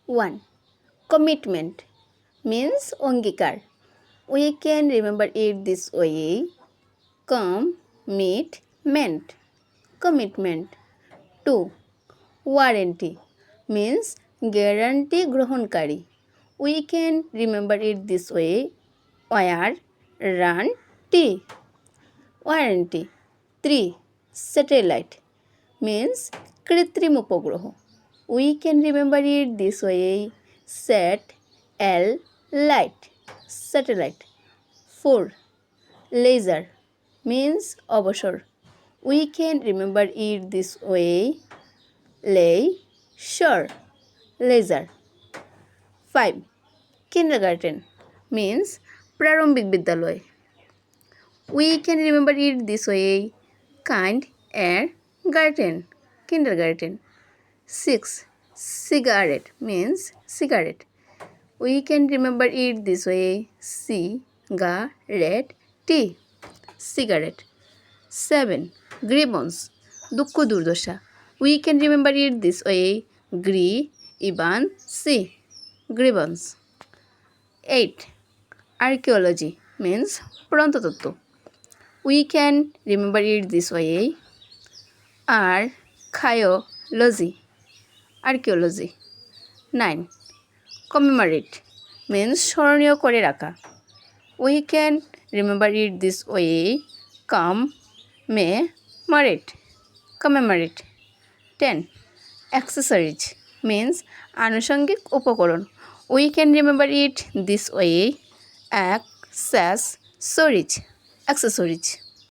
1. Commitment means অঙ্গীকার. We can remember it this way. Commitment. Commitment. 2. Warranty means guarantee গ্রহণকারী. We can remember it this way. Warranty. Warranty. 3. Satellite means কৃত্রিম উপগ্রহ. We can remember it this way. Satellite. Satellite. 4. Leisure means অবসর. We can remember it this way. Leisure. Leisure. 5. Kindergarten means প্রারম্ভিক বিদ্যালয়. We can remember it this way. Kindergarten. Kindergarten. 6. Cigarette means cigarette. We can remember it this way. Cigarette. Cigarette. 7. Grievance দুঃখ দুর্দশা. We can remember it this way. Grievance. 8. Archaeology means প্রত্নতত্ত্ব. We can remember it this way. Archaeology. Archaeology. 9. Commemorate means স্মরণীয় করে রাখা. We can remember it this way. Commemorate. Commemorate. 10. Accessories means আনুষঙ্গিক উপকরণ. We can remember it this way. Accessories. Accessories.